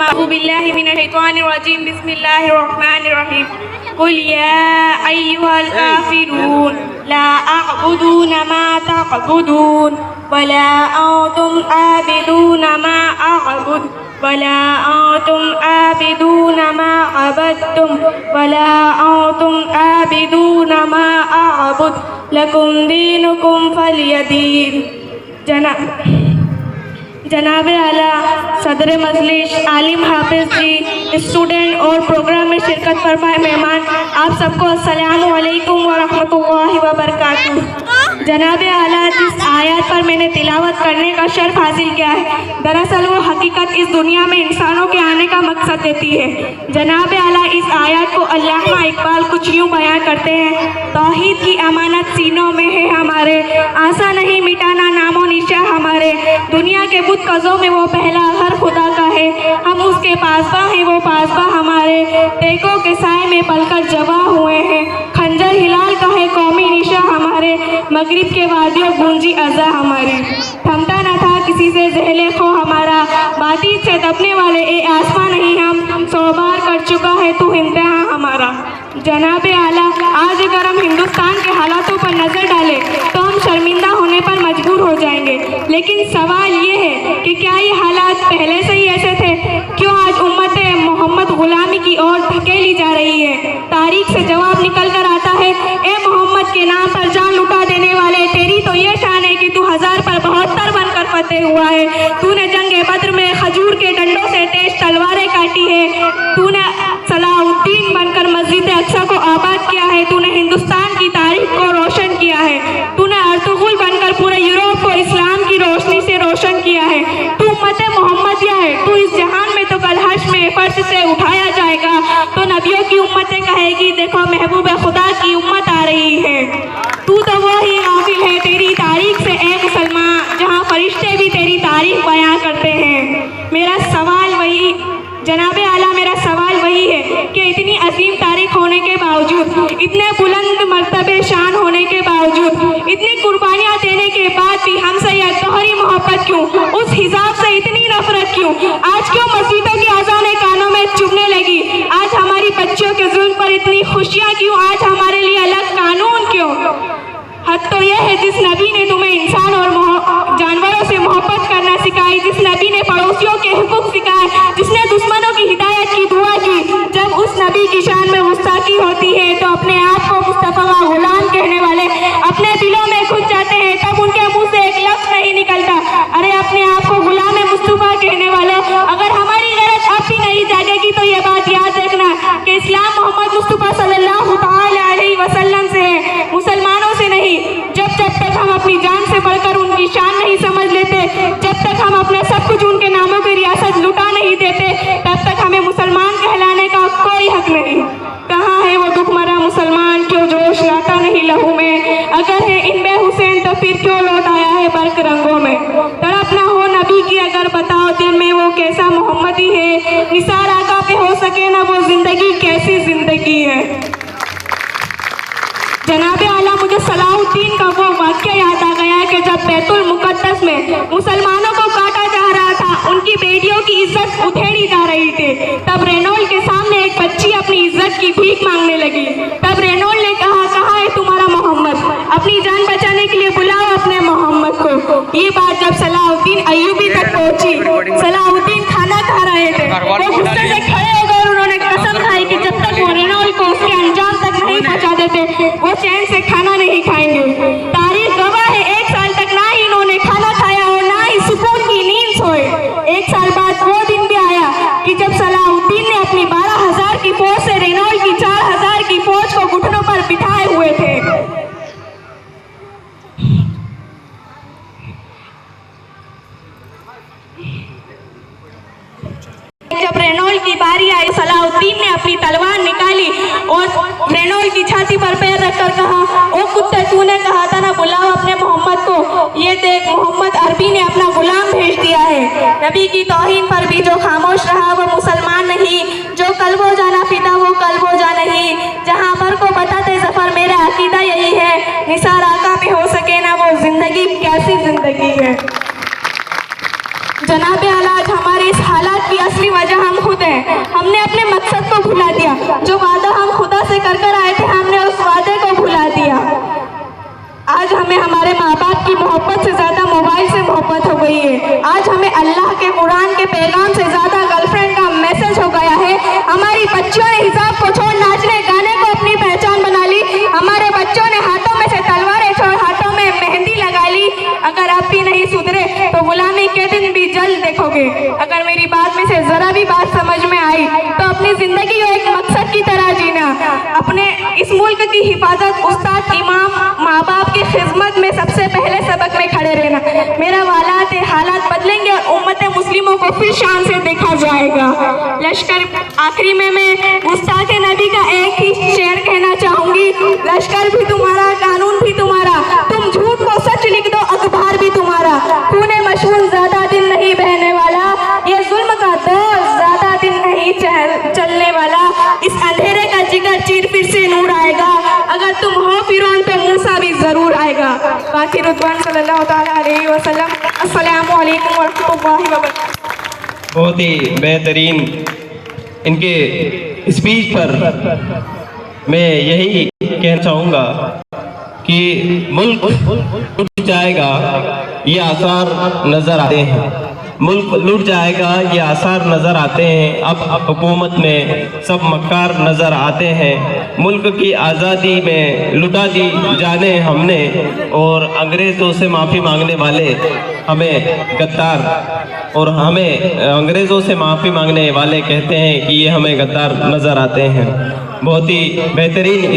बिस्मिल्लाहिर्रहमानिर्रहीम बिस्मिल्लाहिर्रहमानिर्रहीम कुल या अय्युहल काफिरून ला अअबुदू मा तअबुदून वला अंतुम आबिदून मा अअबुद वला अंतुम आबिदून मा अबदतुम वला अंतुम आबिदून मा अअबुद लकुम दीनुकुम फलियदीन। जनाब आला सदर मजलिस, आलिम हाफिज जी, स्टूडेंट और प्रोग्राम में शिरकत फरमाए मेहमान, आप सबको अस्सलामु अलैकुम व रहमतुल्लाहि व बरकातुहू। जनाब आला, जिस आयत पर मैंने तिलावत करने का शर्फ हासिल किया है, दरअसल वो हकीकत इस दुनिया में इंसानों के आने का मकसद देती है। जनाब आला, इस आयत को अल्लामा इकबाल कुछ यूँ बयां करते हैं, तौहीद की अमानत सीनों में है हमारे, आशा नहीं मिटाना नामो निशा हमारे, दुनिया के बुत कज़ों में वो पहला घर खुदा का है, हम उसके पासबा हैं वो पासबा हमारे, टेकों के साए में पलकर जवा हुए हैं, खंजर हिलाल का है कौमी निशा हमारे, मगरिब के वादियों गूंजी अज़ा हमारी, थमता न था किसी से ज़हले खो हमारा, बातीत से दबने वाले ए आसमां नहीं हम, सौ बार कर चुका है तू इंतहा हमारा। जनाब आला, आज अगर हम हिंदुस्तान के हालातों पर नज़र डालें तो हम शर्मिंदा होने पर मजबूर हो जाएंगे, लेकिन सवाल ये है कि क्या ये हालात पहले से ही ऐसे थे? क्यों आज उम्मत मोहम्मद गुलामी की ओर धकेली जा रही है? तारीख से जवाब निकल कर आता है, ए मोहम्मद के नाम पर जान लुटा देने वाले, तेरी तो ये शान है कि तू 1000 पर 72 बनकर फतेह हुआ है, तूने जंगे बद्र में खजूर के डंडों से तेज तलवारें काटी है, तूने सलाहुद्दीन बनकर मस्जिद अक्सा को आबाद किया है, तूने हिंदुस्तान की तारीख को रोशन किया है, तूने अर्तुगरुल बनकर पूरे यूरोप को इस्लाम की रोशनी से रोशन किया है, तू उम्मत मोहम्मदिया है, तू इस जहान में तो कल हश्र में फर्श से उठाया जाएगा, तो नबियों की उम्मतें कहेगी देखो महबूब खुदा की उम्मत आ रही है, तू तो वो ही गाफिल है तेरी तारीख से ए मुसलमान, जहाँ फरिश्ते भी तेरी तारीख बयां करते हैं। मेरा सवाल वही जनाबे आला, मेरा सवाल वही है कि इतनी अजीम तारीख होने के बावजूद, इतने बुलंद मर्तबे शान होने के बावजूद, इतनी कुर्बानियाँ देने के बाद भी हमसे यह दोहरी मोहब्बत क्यों, उस हिसाब से इतनी नफरत क्यों? आज क्यों मस्जिदों की अज़ानें कानों में चुभने लगी? आज हमारी बच्चियों के जुल्म पर इतनी खुशियाँ क्यों? आज हमारे लिए अलग कानून क्यों? हद तो यह है जिस नबी ने तुम्हें इंसान और जानवरों से मोहब्बत करना सिखाई, जिस नबी ने पड़ोसियों के हुकूक सिखाए, जिसने दुश्मनों की हिदायत की दुआ की, जब उस नबी की शान में गुस्ताखी होती है तो अपने आप को मुस्तफ़ा का गुलाम कहने वाले अपने दिलों में घुस जाते हैं, तब उनके मुंह से एक लफ्ज़ नहीं निकलता। अरे अपने आप को गुलाम मुस्तफ़ा कहने वालों, अगर हमारी गैरत अब भी नहीं जागेगी तो ये बात याद रखना कि इस्लाम मोहम्मद मुस्तफ़ा सल्लल्लाहु अलैहि वसल्लम से है, मुसलमानों से नहीं। जब तक हम अपनी जान से बढ़कर उनकी शान नहीं समझ लेते, जब तक हम अपना सब कुछ उनके नामों की रियासत लुटा नहीं देते, तब तक हमें मुसलमान कहलाने का कोई हक नहीं। कहाँ है वो दुखमरा मुसलमान, क्यों जोश लाता नहीं लहू में? अगर है इनमें हुसैन तो फिर क्यों लौट आया है बर्क रंगों में? तड़प ना हो नबी की अगर बताओ दिल में वो कैसा मोहम्मदी है, निसार आका पे हो सके ना वो जिंदगी कैसी जिंदगी है। जनाबे आला, मुझे सलाहुद्दीन का वो वाक्य याद आ गया कि जब बैतुल मुकद्दस में मुसलमानों को काटा जा रहा था, उनकी बेटियों की इज्जत उधेड़ी जा रही थी, तब रेनॉल्ड के सामने एक बच्ची अपनी इज्जत की भीख मांगने लगी। तब रेनॉल्ड ने कहा, कहाँ है तुम्हारा मोहम्मद? अपनी जान बचाने के लिए बुलाओ अपने मोहम्मद को। ये बात जब सलाहुद्दीन अय्यूबी तक पहुंची, सलाहुद्दीन खाना खा रहे थे, वो गुस्से से खड़े हो गए, उन्होंने कसम खाई कि जब तक वो रेनॉल्ड को उसके अंजाम तक नहीं पहुंचा देते वो चैन से खाना नहीं खाएंगे। तारीख गवाह है, 1 साल तक ना ही इन्होंने खाना खाया और ना ही सुकून की नींद सोए। 1 साल बाद वो दिन भी आया कि जब सलाहुद्दीन ने अपनी 12,000 की फौज से रेनॉल्ड की 4,000 की फौज को घुटनों पर बिठाए हुए थे। जब रेनॉल्ड की बारी आई, सलाहुद्दीन ने अपनी तलवार निकाली और रेनॉल्ड की छाती पर पैर रखकर कहा, ओ कुत्ते, तूने कहा था ना बुलाओ अपने मोहम्मद को, ये देख मोहम्मद अरबी ने अपना गुलाम भेज दिया है। नबी की तौहीन पर भी जो खामोश रहा वो मुसलमान नहीं, जो कल्बो जाना फिदा वो कल्बो जा नहीं। जहाँ पर को बताते जफर, मेरा अकीदा यही है, निसार आका पे हो सके ना वो जिंदगी कैसी जिंदगी है। जनाब आला, आज हमारे इस हालात की असली वजह हम कुरान के पैगाम से ज्यादा गर्लफ्रेंड का मैसेज हो गया है। हमारी बच्चियों ने हिजाब को छोड़ नाचने गाने को अपनी पहचान बना ली। हमारे बच्चों ने हाथों में से तलवारें छोड़ हाथों में मेहंदी लगा ली। अगर आप भी नहीं सुधरे तो गुलामी के दिन भी जल्द देखोगे। अगर मेरी बात में से जरा भी बात समझ में आई तो अपनी जिंदगी को एक मकसद की तरह जीना। अपने इस मुल्क की हिफाजत, उस्ताद, इमाम, माँ बाप की खिदमत में सबसे पहले सबक में खड़े रहना। मेरा हालात बदलेंगे और उम्मत मुस्लिमों को फिर शान से देखा जाएगा। लश्कर, आखिरी में मैं गुस्ताखे नबी का एक ही शेर कहना चाहूंगी। लश्कर भी तुम्हारा, कानून भी तुम्हारा, तुम झूठ को सच लिख दो, अखबार भी तुम्हारा। खूने मशहूर ज्यादा दिन नहीं बहने वाला, ये जुल्म का दौर ज्यादा दिन नहीं चलने वाला। इस अंधेरे का जिगर चीर फिर से नूर आएगा। अगर तुम हो फिरौन तो मूसा भी जरूर आएगा। बाकी रुद्वान सल्लल्लाहु ताला अलैहि वसल्लम। अस्सलामु अलैकुम व रहमतुल्लाहि व बरकातहू। बहुत ही बेहतरीन इनके स्पीच पर मैं यही कहना चाहूँगा कि मुल्क लूट जाएगा ये आसार नज़र आते हैं। मुल्क लूट जाएगा ये आसार नज़र आते हैं। अब हुकूमत में सब मक्कार नज़र आते हैं। मुल्क की आज़ादी में लुटा दी जाने हमने, और अंग्रेज़ों से माफ़ी मांगने वाले हमें गद्दार, और हमें अंग्रेज़ों से माफ़ी मांगने वाले कहते हैं कि ये हमें गद्दार नज़र आते हैं। बहुत ही बेहतरीन